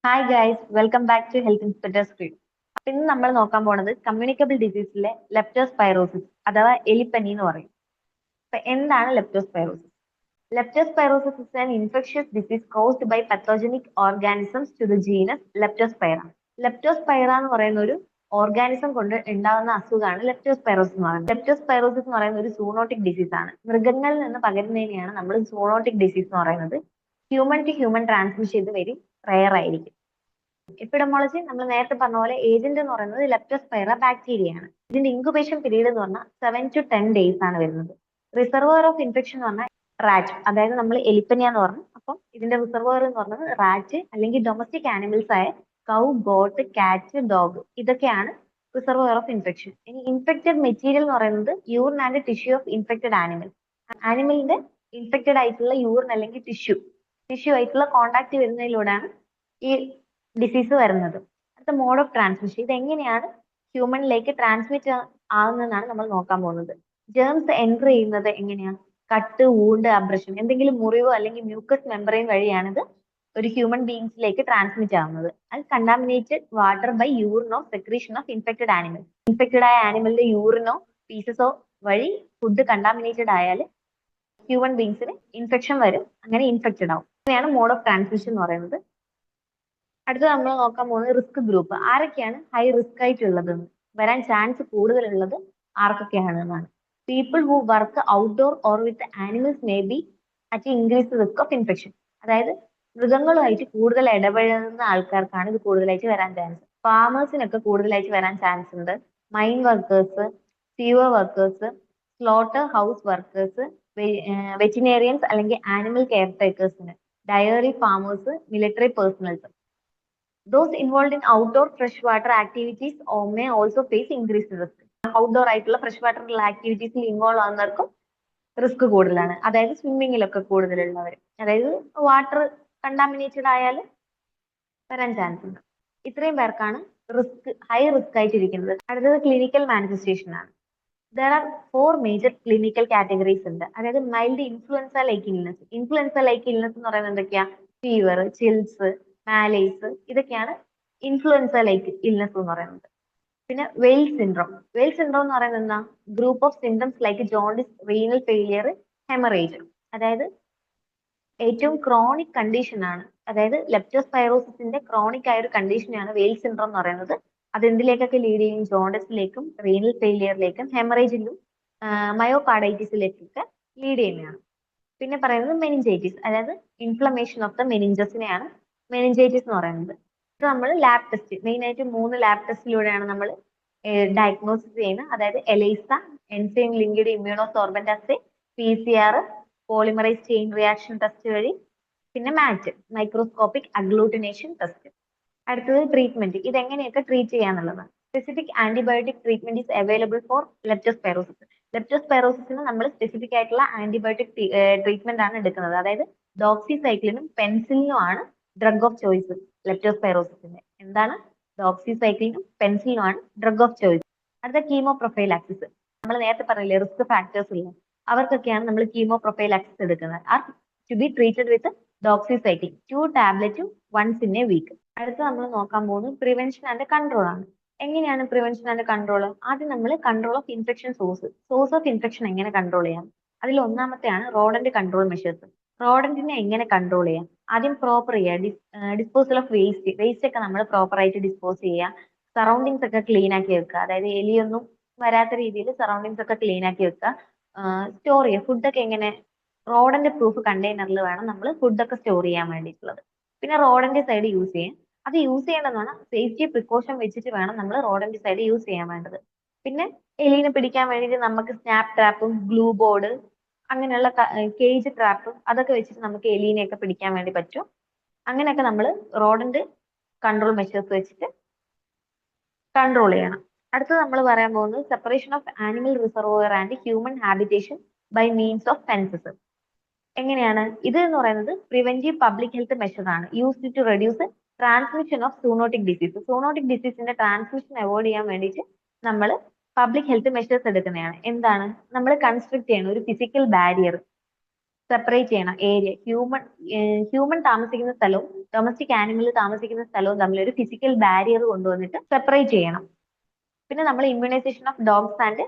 Hi guys, welcome back to health inspector screen. ഇന്ന് നമ്മൾ നോക്കാൻ പോണത് കമ്മ്യൂണിക്കബിൾ ഡിസീസിലെ ലെപ്റ്റോസ്പൈറോസിസ് അഥവാ എലിപ്പനി എന്ന് പറയും. അപ്പൊ എന്താണ് leptospirosis? Leptospirosis is an infectious disease caused by pathogenic organisms to the genus leptospira. Leptospira എന്ന് പറയുന്ന ഒരു ഓർഗാനിസം കൊണ്ട് ഉണ്ടാകുന്ന അസുഖമാണ് ലെപ്റ്റോസ്പൈറോസിസ് എന്ന് പറയുന്നത്. ലെപ്റ്റോസ്പൈറോസിസ് എന്ന് പറയുന്ന ഒരു സൂണോട്ടിക് ഡിസീസ് ആണ്. മൃഗങ്ങളിൽ നിന്ന് പകരുന്നതിനെയാണ് നമ്മൾ സൂണോട്ടിക് ഡിസീസ് എന്ന് പറയുന്നത്. ഹ്യൂമൻ ടു ഹ്യൂമൻ ട്രാൻസ്മിഷൻ ഇത് വെരി റെയർ ആയിരിക്കും. എപ്പിഡമോളജി നമ്മൾ നേരത്തെ പറഞ്ഞ പോലെ ഏജന്റ് എന്ന് പറയുന്നത് ലെപ്റ്റോസ്പൈറ ബാക്ടീരിയയാണ്. ഇതിന്റെ ഇൻക്യുബേഷൻ പീരീഡ് എന്ന് പറഞ്ഞാൽ 7 to 10 days ആണ് വരുന്നത്. റിസർവോയർ ഓഫ് ഇൻഫെക്ഷൻ എന്ന് പറഞ്ഞാൽ റാറ്റ്, അതായത് നമ്മൾ എലിപ്പനിയ എന്ന് പറഞ്ഞു. അപ്പം ഇതിന്റെ റിസർവോയർ എന്ന് പറയുന്നത് റാറ്റ് അല്ലെങ്കിൽ ഡൊമസ്റ്റിക് ആനിമൽസ് ആയ കൗ, ഗോട്ട്, കാറ്റ്, ഡോഗ് ഇതൊക്കെയാണ് റിസർവോയർ ഓഫ് ഇൻഫെക്ഷൻ. ഇനി ഇൻഫെക്റ്റഡ് മെറ്റീരിയൽ എന്ന് പറയുന്നത് urine and tissue of infected animal. ആനിമലിന്റെ ഇൻഫെക്റ്റഡ് ആയിട്ടുള്ള യൂറിൻ അല്ലെങ്കിൽ ടിഷ്യൂ ആയിട്ടുള്ള കോണ്ടാക്ട് വരുന്നതിലൂടെയാണ് ഈ ഡിസീസ് വരുന്നത്. അടുത്ത മോഡ് ഓഫ് ട്രാൻസ്മിഷൻ, ഇത് എങ്ങനെയാണ് ഹ്യൂമനിലേക്ക് ട്രാൻസ്മിറ്റ് ആകുന്നതെന്നാണ് നമ്മൾ നോക്കാൻ പോകുന്നത്. ജേംസ് എൻറ്റർ ചെയ്യുന്നത് എങ്ങനെയാണ്? കട്ട്, വൂണ്ട്, അബ്രഷൻ, എന്തെങ്കിലും മുറിവോ അല്ലെങ്കിൽ മ്യൂക്കസ് മെമ്പറൈൻ വഴിയാണ് ഇത് ഒരു ഹ്യൂമൻ ബീങ്സിലേക്ക് ട്രാൻസ്മിറ്റ് ആവുന്നത്. അത് കണ്ടാമിനേറ്റഡ് വാട്ടർ ബൈ യൂറിനോ secretion of infected animal. Infected ആയ ആനിമലിന്റെ യൂറിനോ പീസസോ വഴി ഫുഡ് കണ്ടാമിനേറ്റഡ് ആയാൽ ഹ്യൂമൻ ബീങ്സിന് ഇൻഫെക്ഷൻ വരും, അങ്ങനെ ഇൻഫെക്റ്റഡ് ആവും. അങ്ങനെയാണ് മോഡ് ഓഫ് ട്രാൻസ്മിഷൻ എന്ന് പറയുന്നത്. അടുത്ത നമ്മൾ നോക്കാൻ പോകുന്നത് റിസ്ക് ഗ്രൂപ്പ്. ആരൊക്കെയാണ് ഹൈ റിസ്ക് ആയിട്ടുള്ളത്, വരാൻ ചാൻസ് കൂടുതലുള്ളത് ആർക്കൊക്കെയാണ് എന്നാണ്. People who work outdoor or with animals may be at increase risk of infection. അതായത് മൃഗങ്ങളുമായിട്ട് കൂടുതൽ ഇടപഴകുന്ന ആൾക്കാർക്കാണ് ഇത് കൂടുതലായിട്ട് വരാൻ ചാൻസ്. ഫാമേഴ്സിനൊക്കെ കൂടുതലായിട്ട് വരാൻ ചാൻസ് ഉണ്ട്. Mine workers, sewer workers, slaughter house workers, veterinarians അല്ലെങ്കിൽ ആനിമൽ കെയർ ടേക്കേഴ്സിന്, dairy farmers, military personnels. Those involved in outdoor freshwater activities may also face increased risk. Outdoor ആയിട്ടുള്ള ഫ്രഷ് വാട്ടർ ആക്ടിവിറ്റീസിൽ ഇൻവോൾവ് ആകുന്നവർക്കും റിസ്ക് കൂടുതലാണ്. അതായത് സ്വിമ്മിങ്ങിലൊക്കെ കൂടുതലുള്ളവർ, അതായത് water contaminated ആയാൽ വരാൻ chance ഉണ്ട്. ഇത്രയും പേർക്കാണ് ഹൈ റിസ്ക് ആയിട്ടിരിക്കുന്നത്. അടുത്തത് ക്ലിനിക്കൽ മാനിഫെസ്റ്റേഷൻ ആണ്. There are 4 major clinical categories ഉണ്ട്. അതായത് mild influenza like illness. Influenza like illness എന്ന് പറയുന്നത് എന്തൊക്കെയാ? ഫീവർ, ചിൽസ്, മാലേസ്, ഇതൊക്കെയാണ് ഇൻഫ്ലുവൻസ ലൈക്ക് ഇൽനസ് എന്ന് പറയുന്നത്. പിന്നെ വെയിൽ സിൻഡ്രോം. വെയിൽ സിൻഡ്രോം എന്ന് പറയുന്നത് എന്താ? Group of symptoms like jaundice, renal failure, haemorrhage. അതായത് ഏറ്റവും ക്രോണിക് കണ്ടീഷൻ ആണ്. അതായത് ലെപ്റ്റോസ്പൈറോസിന്റെ ക്രോണിക് ആയ ഒരു കണ്ടീഷനാണ് വെയിൽ സിൻഡ്രോം എന്ന് പറയുന്നത്. അതെന്തിലേക്കൊക്കെ ലീഡ് ചെയ്യും? ജോണ്ടിസിലേക്കും റീനൽ ഫെയിലിയറിലേക്കും ഹെമറേജിലും മയോകാർഡൈറ്റിസിലേക്കൊക്കെ ലീഡ് ചെയ്യുന്നതാണ്. പിന്നെ പറയുന്നത് മെനിഞ്ചൈറ്റിസ്, അതായത് ഇൻഫ്ലമേഷൻ ഓഫ് ദ മെനിഞ്ചസിനെയാണ് മെനിഞ്ചൈറ്റിസ് എന്ന് പറയുന്നത്. ഇത് നമ്മൾ ലാബ് ടെസ്റ്റ്, മെയിൻ ആയിട്ട് 3 ലാബ് ടെസ്റ്റിലൂടെയാണ് നമ്മൾ ഡയഗ്നോസിസ് ചെയ്യുന്നത്. അതായത് ELISA, enzyme linked immunosorbent assay, PCR, polymerise chain reaction test വഴി, പിന്നെ മാറ്റ്, മൈക്രോസ്കോപ്പിക് അഗ്ലൂട്ടിനേഷൻ ടെസ്റ്റ്. അടുത്തത് ട്രീറ്റ്മെന്റ്, ഇതെങ്ങനെയൊക്കെ ട്രീറ്റ് ചെയ്യാന്നുള്ളതാണ്. Specific antibiotic treatment is available for leptospirosis. ലെപ്റ്റോസ്പൈറോസിന് നമ്മൾ സ്പെസിഫിക് ആയിട്ടുള്ള ആന്റിബയോട്ടിക് ട്രീറ്റ്മെന്റ് ആണ് എടുക്കുന്നത്. അതായത് ഡോക്സിസൈക്ലിനും പെൻസിലിനും ആണ് ഡ്രഗ് ഓഫ് ചോയ്സ് ലെപ്റ്റോസ്പൈറോസിന്റെ. എന്താണ്? ഡോക്സിസൈക്ലിനും പെൻസിലിനും ആണ് ഡ്രഗ് ഓഫ് ചോയ്സ്. അടുത്ത കീമോ പ്രൊഫൈലാക്സിസ്. നമ്മൾ നേരത്തെ പറഞ്ഞില്ലേ റിസ്ക് ഫാക്ടേഴ്സ് ഇല്ല, അവർക്കൊക്കെയാണ് നമ്മൾ കീമോ പ്രൊഫൈലാക്സിസ് എടുക്കുന്നത്. Are to be treated with doxycycline 2 tablets once in a week. അടുത്ത നമ്മൾ നോക്കാൻ പോകുന്നത് പ്രിവെൻഷൻ ആൻഡ് കൺട്രോൾ ആണ്. എങ്ങനെയാണ് പ്രിവെൻഷൻ ആൻഡ് കൺട്രോൾ? ആദ്യം നമ്മൾ control of infection source of infection എങ്ങനെ കൺട്രോൾ ചെയ്യാം? അതിൽ ഒന്നാമത്തെയാണ് റോഡന്റ് കൺട്രോൾ മെഷേഴ്സ്. റോഡന്റിനെ എങ്ങനെ കൺട്രോൾ ചെയ്യാം? ആദ്യം പ്രോപ്പർ ചെയ്യുക, ഡിസ്പോസൽ ഓഫ് വേസ്റ്റ് ഒക്കെ നമ്മൾ പ്രോപ്പർ ആയിട്ട് ഡിസ്പോസ് ചെയ്യുക. സറൗണ്ടിങ്സ് ഒക്കെ ക്ലീൻ ആക്കി വെക്കുക, അതായത് എലിയൊന്നും വരാത്ത രീതിയിൽ സറൗണ്ടിങ്സ് ഒക്കെ ക്ലീൻ ആക്കി വെക്കുക. സ്റ്റോർ ചെയ്യുക, ഫുഡൊക്കെ എങ്ങനെ? റോഡന്റ് പ്രൂഫ് കണ്ടെയ്നറിൽ വേണം നമ്മൾ ഫുഡൊക്കെ സ്റ്റോർ ചെയ്യാൻ വേണ്ടിയിട്ടുള്ളത്. പിന്നെ റോഡന്റ് സൈഡ് യൂസ് ചെയ്യാം. അത് യൂസ് ചെയ്യേണ്ടതാണ് സേഫ്റ്റി പ്രിക്കോഷൻ വെച്ചിട്ട് വേണം നമ്മൾ റോഡന്റ് സൈഡ് യൂസ് ചെയ്യാൻ വേണ്ടത്. പിന്നെ എലീനെ പിടിക്കാൻ വേണ്ടിയിട്ട് നമുക്ക് സ്നാപ്പ് ട്രാപ്പും ഗ്ലൂ ബോർഡ് അങ്ങനെയുള്ള കേജ് ട്രാപ്പ് അതൊക്കെ വെച്ചിട്ട് നമുക്ക് എലീനെയൊക്കെ പിടിക്കാൻ വേണ്ടി പറ്റും. അങ്ങനെയൊക്കെ നമ്മൾ റോഡന്റ് കൺട്രോൾ മെഷേഴ്സ് വെച്ചിട്ട് കൺട്രോൾ ചെയ്യണം. അടുത്തത് നമ്മൾ പറയാൻ പോകുന്നത് separation of animal reservoir and human habitation by means of fences. എങ്ങനെയാണ് ഇത് എന്ന് പറയുന്നത്? പ്രിവെന്റീവ് പബ്ലിക് ഹെൽത്ത് മെഷർ ആണ്, used to reduce transmission of zoonotic disease. Zoonotic ഡിസീസിന്റെ ട്രാൻസ്മിഷൻ അവോയ്ഡ് ചെയ്യാൻ വേണ്ടിയിട്ട് നമ്മൾ പബ്ലിക് ഹെൽത്ത് മെഷേഴ്സ് എടുക്കുന്നതാണ്. എന്താണ്? നമ്മൾ കൺസ്ട്രക്ട് ചെയ്യണം ഒരു ഫിസിക്കൽ ബാരിയർ. സെപ്പറേറ്റ് ചെയ്യണം ഏരിയ. ഹ്യൂമൻ താമസിക്കുന്ന സ്ഥലവും ഡൊമസ്റ്റിക് ആനിമൽ താമസിക്കുന്ന സ്ഥലവും തമ്മിൽ ഒരു ഫിസിക്കൽ ബാരിയർ കൊണ്ടുവന്നിട്ട് സെപ്പറേറ്റ് ചെയ്യണം. പിന്നെ നമ്മൾ immunisation of dogs and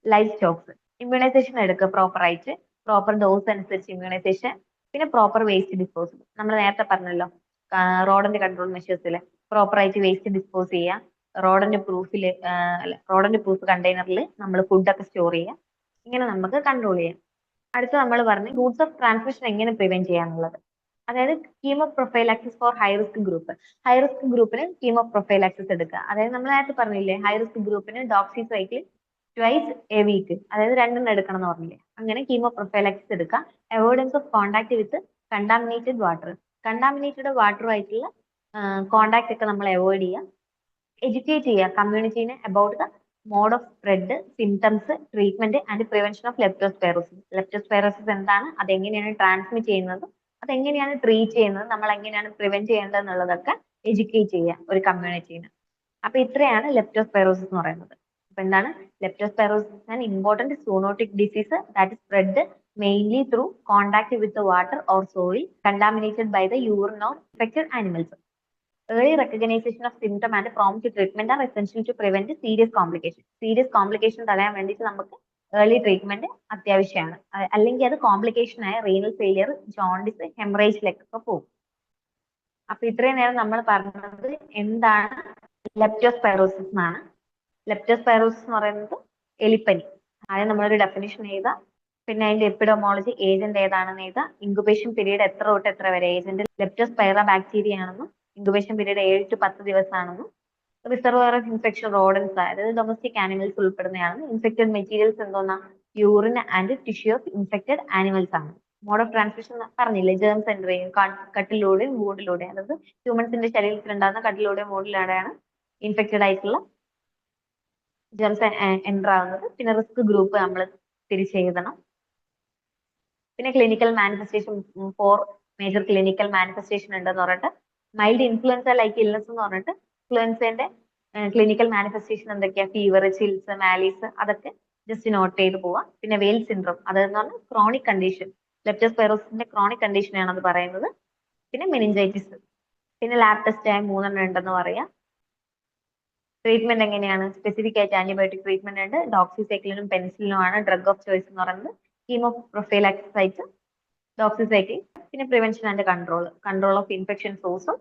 livestocks. Immunisation എടുക്കുക പ്രോപ്പർ ആയിട്ട്, പ്രോപ്പർ ഡോസ് അനുസരിച്ച് ഇമ്മ്യൂണൈസേഷൻ. പിന്നെ പ്രോപ്പർ വേസ്റ്റ് ഡിസ്പോസൽ. നമ്മൾ നേരത്തെ പറഞ്ഞല്ലോ റോഡന്റ് കൺട്രോൾ മെഷേഴ്സിൽ പ്രോപ്പർ ആയിട്ട് വേസ്റ്റ് ഡിസ്പോസ് ചെയ്യുക, റോഡന്റ് പ്രൂഫ് കണ്ടെയ്നറിൽ നമ്മൾ ഫുഡൊക്കെ സ്റ്റോർ ചെയ്യുക. ഇങ്ങനെ നമുക്ക് കൺട്രോൾ ചെയ്യാം. അടുത്ത നമ്മൾ പറഞ്ഞു റൂട്ട്സ് ഓഫ് ട്രാൻസ്മിഷൻ എങ്ങനെ പ്രിവെന്റ് ചെയ്യാന്നുള്ളത്. അതായത് chemoprophylaxis for high risk group. High risk ഗ്രൂപ്പിന് കീമോ പ്രൊഫൈലാക്സിസ് എടുക്കുക. അതായത് നമ്മൾ നേരത്തെ പറഞ്ഞില്ലേ ഹൈ റിസ്ക് ഗ്രൂപ്പിന് ഡോക്സിസൈക്ലിൻ ട്വൈസ് എ വീക്ക്, അതായത് 2 എടുക്കണം എന്ന് പറഞ്ഞില്ലേ. അങ്ങനെ കീമോ പ്രൊഫൈലാക്സിസ് എടുക്കുക. Avoidance of contact with contaminated water. Contaminated വാട്ടറുമായിട്ടുള്ള കോണ്ടാക്ട് ഒക്കെ നമ്മൾ അവോയ്ഡ് ചെയ്യുക. എഡ്യൂക്കേറ്റ് ചെയ്യുക കമ്മ്യൂണിറ്റീനെ about the mode of spread, symptoms, treatment and prevention of leptospirosis. Leptospirosis എന്താണ്, അതെങ്ങനെയാണ് ട്രാൻസ്മിറ്റ് ചെയ്യുന്നത്, അതെങ്ങനെയാണ് ട്രീറ്റ് ചെയ്യുന്നത്, നമ്മൾ എങ്ങനെയാണ് പ്രിവെന്റ് ചെയ്യേണ്ടത് എന്നുള്ളതൊക്കെ എഡ്യൂക്കേറ്റ് ചെയ്യുക ഒരു കമ്മ്യൂണിറ്റീനെ. അപ്പൊ ഇത്രയാണ് ലെപ്റ്റോസ്പൈറോസിസ് എന്ന് പറയുന്നത്. അപ്പൊ എന്താണ് leptospirosis? An important zoonotic disease that is spread mainly through contact with water or soil contaminated by the urine or infected animals. Early recognition of symptom and prompt treatment are essential to prevent serious complication. Serious complication തടയാൻ വേണ്ടിയിട്ട് നമുക്ക് early treatment അത്യാവശ്യമാണ്. അല്ലെങ്കിൽ അത് complication ആയ renal failure, jaundice, ഹെമറേജിലേക്കൊക്കെ പോകും. അപ്പൊ ഇത്രയും നേരം നമ്മൾ പറഞ്ഞത് എന്താണ് ലെപ്റ്റോസ്പൈറോസിസ് എന്നാണ്. ലെപ്റ്റോസ്പൈറോസിസ് എന്ന് പറയുന്നത് എലിപ്പനി. ആദ്യം നമ്മളൊരു ഡെഫിനിഷൻ എഴുതാം, പിന്നെ അതിന്റെ എപ്പിഡോമോളജി, ഏജന്റ് ഏതാണെന്ന് എഴുതാം, ഇൻക്യുബേഷൻ പീരീഡ് എത്ര തൊട്ട് എത്ര വരെ, ഏജന്റ് ലെപ്റ്റോസ്പൈറ ബാക്ടീരിയ ആണെന്നും ഇൻക്യുബേഷൻ പീരീഡ് 7 to 10 ദിവസമാണെന്നും, റിസർവോയർ ഓഫ് ഇൻഫെക്ഷൻ റോഡൻസ് അതായത് ഡൊമസ്റ്റിക് ആനിമൽസ് ഉൾപ്പെടുന്നതാണെന്നും, ഇൻഫെക്റ്റഡ് മെറ്റീരിയൽസ് എന്തോന്നാ urine and tissue of infected animals ആണ്. മോഡ് ഓഫ് ട്രാൻസ്മിഷൻ പറഞ്ഞില്ലേ, ജേംസ് എൻ്റർ ചെയ്യും കട്ടിലൂടെയും വൂണ്ടിലൂടെയും, അതായത് ഹ്യൂമൻസിന്റെ ശരീരത്തിൽ ഉണ്ടാകുന്ന കട്ടിലൂടെയും വൂണ്ടിലൂടെയാണ് ഇൻഫെക്റ്റഡ് ആയിട്ടുള്ള ജേംസ് എൻ്റർ ആവുന്നത്. പിന്നെ റിസ്ക് ഗ്രൂപ്പ് നമ്മൾ തിരിച്ചെഴുതണം. പിന്നെ clinical manifestation, 4 major clinical manifestation ഉണ്ടെന്ന് പറഞ്ഞിട്ട്, മൈൽഡ് ഇൻഫ്ലുവൻസ ലൈക്ക് ഇൽനസ് എന്ന് പറഞ്ഞിട്ട് ഇൻഫ്ലുവൻസന്റെ ക്ലിനിക്കൽ മാനിഫെസ്റ്റേഷൻ എന്തൊക്കെയാ, ഫീവർ, ചിൽസ്, മാലീസ്, അതൊക്കെ ജസ്റ്റ് നോട്ട് ചെയ്ത് പോവാം. പിന്നെ വെയിൽ സിൻഡ്രോം, അതെന്ന് പറഞ്ഞാൽ ക്രോണിക് കണ്ടീഷൻ, ലെപ്റ്റോസ്പൈറോസിന്റെ ക്രോണിക് കണ്ടീഷൻ ആണെന്ന് പറയുന്നത്. പിന്നെ മെനിഞ്ചൈറ്റിസ്. പിന്നെ ലാബ് ടെസ്റ്റ് ആയ 3 ഉണ്ടെന്ന് പറയാം. ട്രീറ്റ്മെന്റ് എങ്ങനെയാണ്, സ്പെസിഫിക് ആയിട്ട് ആന്റിബയോട്ടിക് ട്രീറ്റ്മെന്റ് ഉണ്ട്. ഡോക്സിസൈക്ലിനും പെനിസിലിനും ആണ് ഡ്രഗ് ഓഫ് ചോയ്സ് എന്ന് പറയുന്നത്. കീമോ പ്രൊഫൈലാക്സിസ് ആയിട്ട് ഡോക്സിസൈക്ലിൻ. പിന്നെ prevention and control of infection സോഴ്സും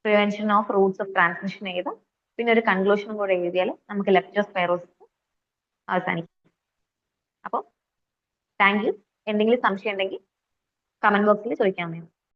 prevention of routes of transmission എഴുതാം. പിന്നെ ഒരു കൺക്ലൂഷനും കൂടെ എഴുതിയാൽ നമുക്ക് ലെപ്റ്റോസ്പൈറോസിസ് അവസാനിക്കും. അപ്പോൾ താങ്ക് യു. എന്തെങ്കിലും സംശയം ഉണ്ടെങ്കിൽ കമന്റ് ബോക്സിൽ ചോദിക്കാവുന്നതാണ്.